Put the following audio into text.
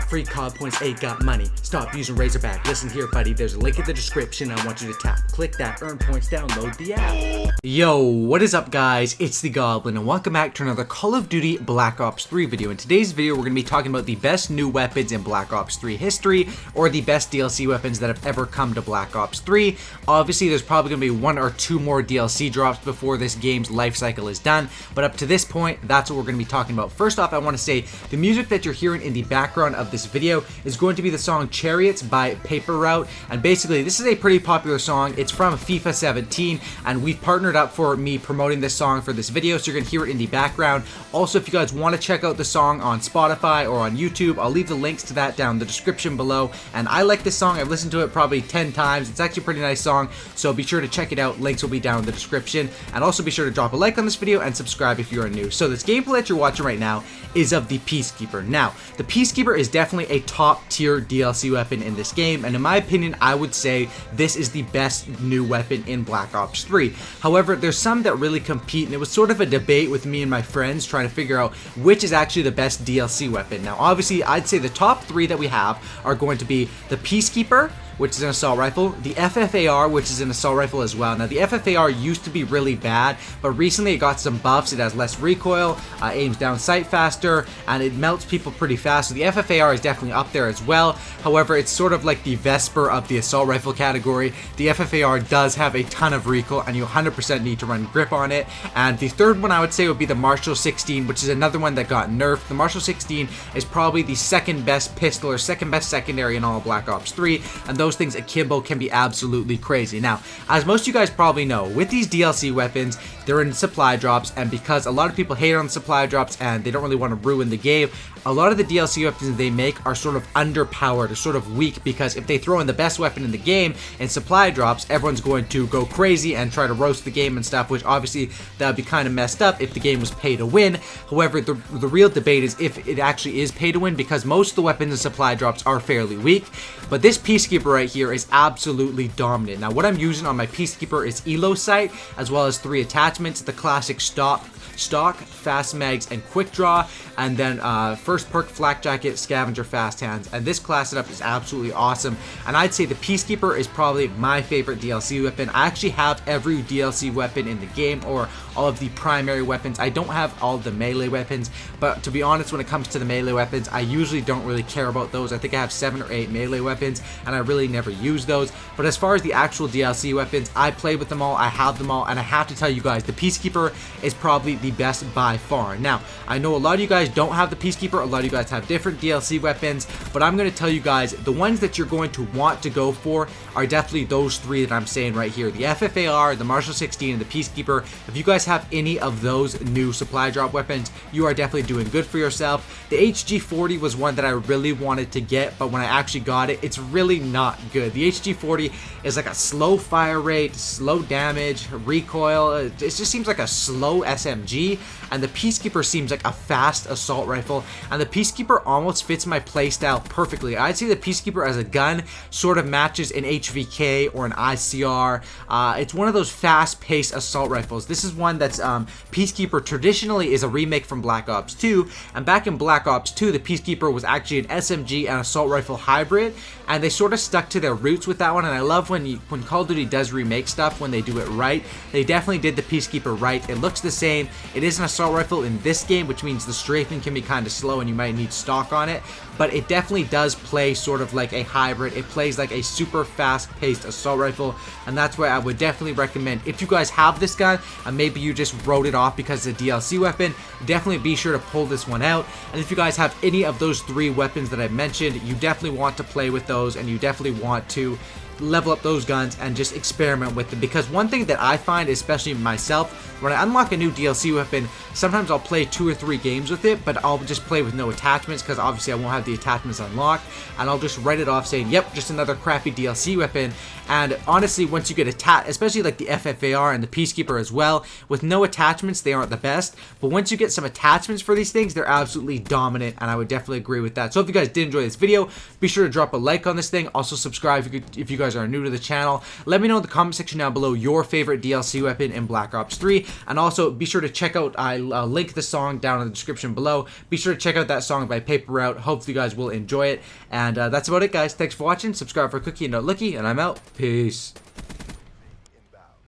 free COD points, ain't got money. Stop using Razorback. Listen here, buddy. There's a link in the description. I want you to tap. Click that, earn points, download the app. Yo, what is up, guys? It's the Goblin, and welcome back to another Call of Duty Black Ops 3 video. In today's video, we're going to be talking about the best new weapons in Black Ops 3 history, or the best DLC weapons that have ever come to Black Ops 3. Obviously, there's probably going to be one or two more DLC drops before this game's life cycle is done, but up to this point, that's what we're going to be talking about. First off, I want to say the music that you're hearing in the background of this video is going to be the song Chariots by Paper Route, and basically this is a pretty popular song. It's from FIFA 17, and we've partnered up for me promoting this song for this video, so you're going to hear it in the background. Also, if you guys want to check out the song on Spotify or on YouTube, I'll leave the links to that down in the description below. And I like this song. I've listened to it probably 10 times. It's actually a pretty nice song, so be sure to check it out. Links will be down in the description, and also be sure to drop a like on this video and subscribe if you're new. So this gameplay that you're watching right now is of the Peacekeeper. Now, the Peacekeeper is definitely a top tier DLC weapon in this game, and in my opinion, I would say this is the best new weapon in Black Ops 3. However, there's some that really compete, and it was sort of a debate with me and my friends trying to figure out which is actually the best DLC weapon. Now, obviously, I'd say the top three that we have are going to be the Peacekeeper, which is an assault rifle, the FFAR, which is an assault rifle as well. Now, the FFAR used to be really bad, but recently it got some buffs. It has less recoil, aims down sight faster, and it melts people pretty fast. So the FFAR is definitely up there as well. However, it's sort of like the Vesper of the assault rifle category. The FFAR does have a ton of recoil, and you 100% need to run grip on it. And the third one I would say would be the Marshall 16, which is another one that got nerfed. The Marshall 16 is probably the second best pistol or second best secondary in all of Black Ops 3, and those things akimbo can be absolutely crazy. Now, as most of you guys probably know, with these DLC weapons, they're in supply drops, and because a lot of people hate on supply drops and they don't really want to ruin the game, a lot of the DLC weapons they make are sort of underpowered or sort of weak, because if they throw in the best weapon in the game in supply drops, everyone's going to go crazy and try to roast the game and stuff, which obviously that would be kind of messed up if the game was pay to win. However, the real debate is if it actually is pay to win, because most of the weapons in supply drops are fairly weak. But this Peacekeeper right here is absolutely dominant. Now, what I'm using on my Peacekeeper is Elo Sight, as well as 3 attachments: the classic stock, fast mags, and quick draw, and then first perk, flak jacket, scavenger, fast hands. And this class setup is absolutely awesome, and I'd say the Peacekeeper is probably my favorite DLC weapon. I actually have every DLC weapon in the game, or all of the primary weapons. I don't have all the melee weapons, but to be honest, when it comes to the melee weapons, I usually don't really care about those. I think I have 7 or 8 melee weapons, and I really never use those. But as far as the actual DLC weapons, I play with them all, I have them all, and I have to tell you guys, the Peacekeeper is probably the best by far. Now, I know a lot of you guys don't have the Peacekeeper, a lot of you guys have different DLC weapons, but I'm going to tell you guys, the ones that you're going to want to go for are definitely those 3 that I'm saying right here: the FFAR, the Marshall 16, and the Peacekeeper. If you guys have any of those new supply drop weapons, you are definitely doing good for yourself. The HG40 was one that I really wanted to get, but when I actually got it, it's really not good. The HG40 is like a slow fire rate, slow damage, recoil. It just seems like a slow SMG, and the Peacekeeper seems like a fast assault rifle, and the Peacekeeper almost fits my playstyle perfectly. I'd say the Peacekeeper as a gun sort of matches an HVK or an ICR. It's one of those fast-paced assault rifles. This is one that's Peacekeeper traditionally is a remake from Black Ops 2, and back in Black Ops 2, the Peacekeeper was actually an SMG and assault rifle hybrid, and they sort of stuck to their roots with that one. And I love when Call of Duty does remake stuff, when they do it right. They definitely did the Peacekeeper right. It looks the same. It is an assault rifle in this game, which means the strafing can be kind of slow and you might need stock on it, but it definitely does play sort of like a hybrid. It plays like a super fast-paced assault rifle, and that's why I would definitely recommend, if you guys have this gun and maybe you just wrote it off because it's a DLC weapon, definitely be sure to pull this one out. And if you guys have any of those 3 weapons that I mentioned, you definitely want to play with those, and you definitely want to level up those guns and just experiment with them. Because one thing that I find, especially myself, when I unlock a new DLC weapon, sometimes I'll play 2 or 3 games with it, but I'll just play with no attachments, because obviously I won't have the attachments unlocked, and I'll just write it off saying, yep, just another crappy DLC weapon. And honestly, once you get attached, especially like the FFAR and the Peacekeeper as well, with no attachments, they aren't the best, but once you get some attachments for these things, they're absolutely dominant, and I would definitely agree with that. So if you guys did enjoy this video, be sure to drop a like on this thing. Also subscribe if you guys guys are new to the channel. Let me know in the comment section down below your favorite DLC weapon in Black Ops 3. And also, be sure to check out, I'll link the song down in the description below. Be sure to check out that song by Paper Route. Hopefully you guys will enjoy it. And that's about it, guys. Thanks for watching. Subscribe for Cookie and Not Licky, and I'm out. Peace.